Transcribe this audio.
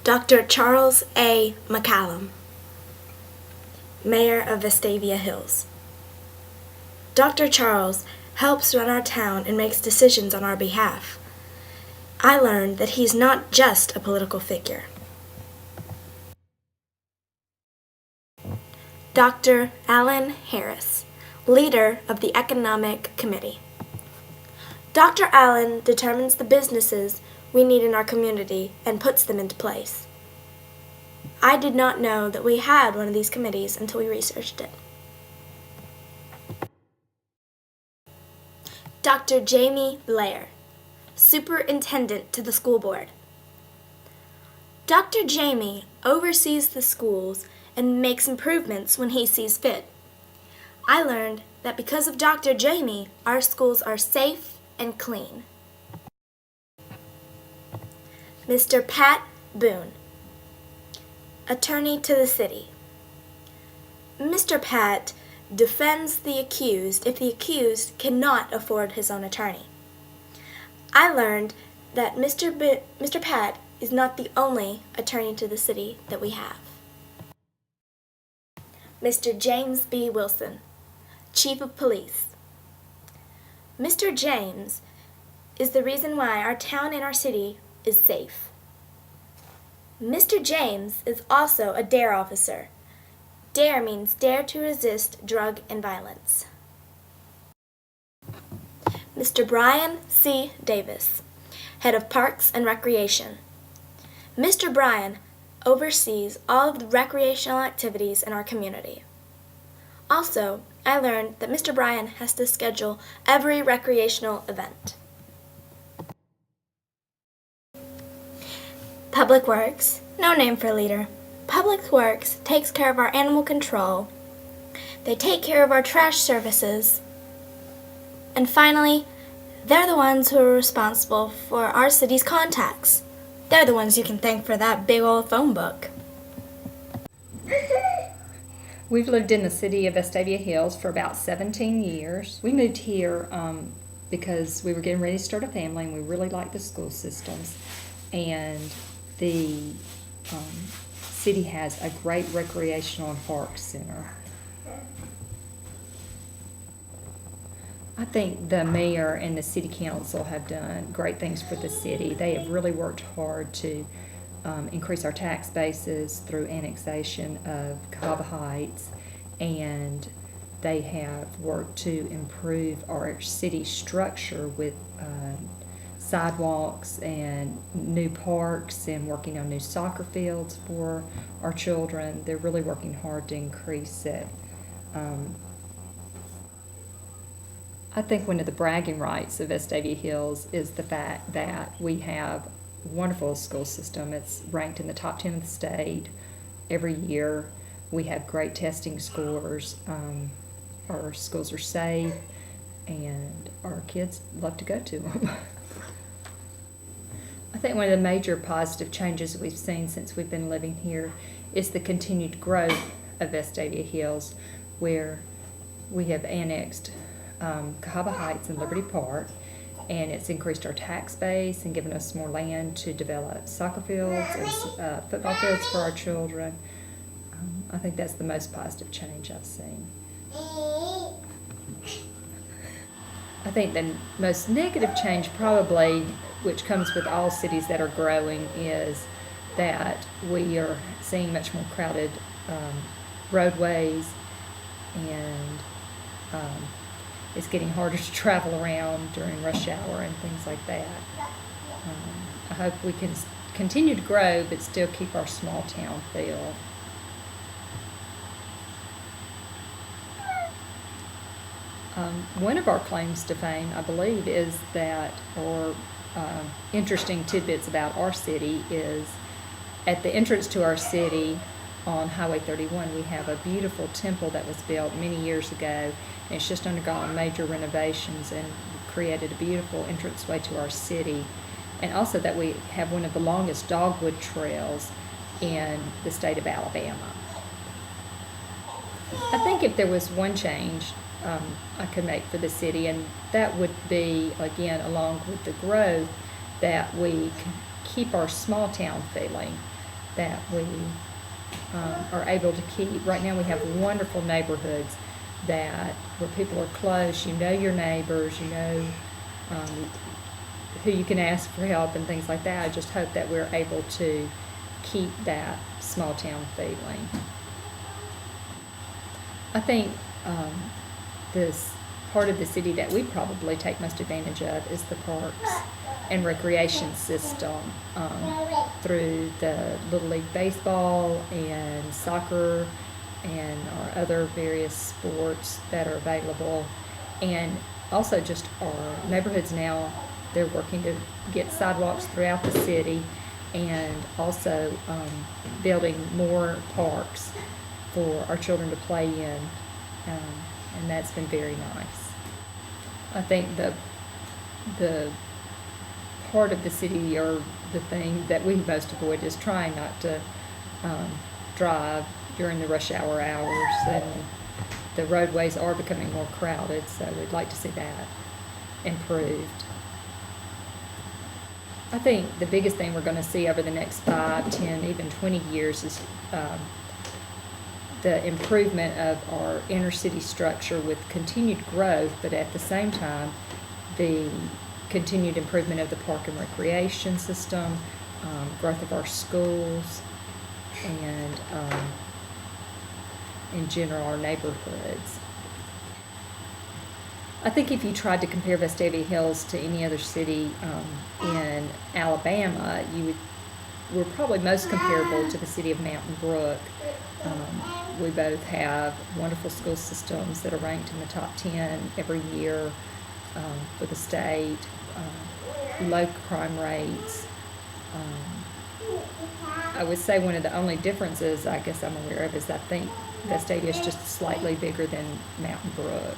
Dr. Charles A. McCallum, Mayor of Vestavia Hills. Dr. Charles helps run our town and makes decisions on our behalf. I learned that he's not just a political figure. Dr. Alan Harris, leader of the Economic Committee. Dr. Allen determines the businesses we need in our community and puts them into place. I did not know that we had one of these committees until we researched it. Dr. Jamie Blair, Superintendent to the School Board. Dr. Jamie oversees the schools and makes improvements when he sees fit. I learned that because of Dr. Jamie, our schools are safe and clean. Mr. Pat Boone, Attorney to the City. Mr. Pat defends the accused if the accused cannot afford his own attorney. I learned that Mr. Pat is not the only attorney to the city that we have. Mr. James B. Wilson, Chief of Police. Mr. James is the reason why our town and our city is safe. Mr. James is also a DARE officer. DARE means Dare to Resist Drug and Violence. Mr. Brian C. Davis, Head of Parks and Recreation. Mr. Brian oversees all of the recreational activities in our community. Also, I learned that Mr. Brian has to schedule every recreational event. Public Works, no name for a leader. Public Works takes care of our animal control. They take care of our trash services. And finally, they're the ones who are responsible for our city's contacts. They're the ones you can thank for that big old phone book. We've lived in the city of Vestavia Hills for about 17 years. We moved here because we were getting ready to start a family and we really liked the school systems. And the city has a great recreational and park center. I think the mayor and the city council have done great things for the city. They have really worked hard to increase our tax bases through annexation of Cahaba Heights, and they have worked to improve our city structure with sidewalks and new parks and working on new soccer fields for our children. They're really working hard to increase it. I think one of the bragging rights of Vestavia Hills is the fact that we have a wonderful school system. It's ranked in the top 10 of the state every year. We have great testing scores. Our schools are safe, and our kids love to go to them. I think one of the major positive changes we've seen since we've been living here is the continued growth of Vestavia Hills, where we have annexed Cahaba Heights and Liberty Park, and it's increased our tax base and given us more land to develop soccer fields and football fields for our children. I think that's the most positive change I've seen. I think the most negative change probably, which comes with all cities that are growing, is that we are seeing much more crowded roadways, and it's getting harder to travel around during rush hour and things like that. I hope we can continue to grow but still keep our small town feel. One of our claims to fame, I believe, is that, or interesting tidbits about our city, is at the entrance to our city on Highway 31, we have a beautiful temple that was built many years ago, and it's just undergone major renovations and created a beautiful entranceway to our city. And also that we have one of the longest dogwood trails in the state of Alabama. I think if there was one change I could make for the city, and that would be, again, along with the growth, that we keep our small town feeling. that we are able to keep. Right now we have wonderful neighborhoods where people are close, you know your neighbors, you know who you can ask for help and things like that. I just hope that we're able to keep that small town feeling. I think this part of the city that we probably take most advantage of is the parks and recreation system through the Little League Baseball and soccer and our other various sports that are available. And also just our neighborhoods now, they're working to get sidewalks throughout the city and also building more parks for our children to play in, and that's been very nice. I think the part of the city, or the thing that we most avoid, is trying not to drive during the rush hour hours, and the roadways are becoming more crowded, so we'd like to see that improved. I think the biggest thing we're going to see over the next 5, 10, even 20 years is the improvement of our inner city structure with continued growth, but at the same time, the continued improvement of the park and recreation system, growth of our schools, and in general our neighborhoods. I think if you tried to compare Vestavia Hills to any other city in Alabama, we're probably most comparable to the city of Mountain Brook. We both have wonderful school systems that are ranked in the top 10 every year for the state, low crime rates. I would say one of the only differences I guess I'm aware of is I think Vestavia is just slightly bigger than Mountain Brook.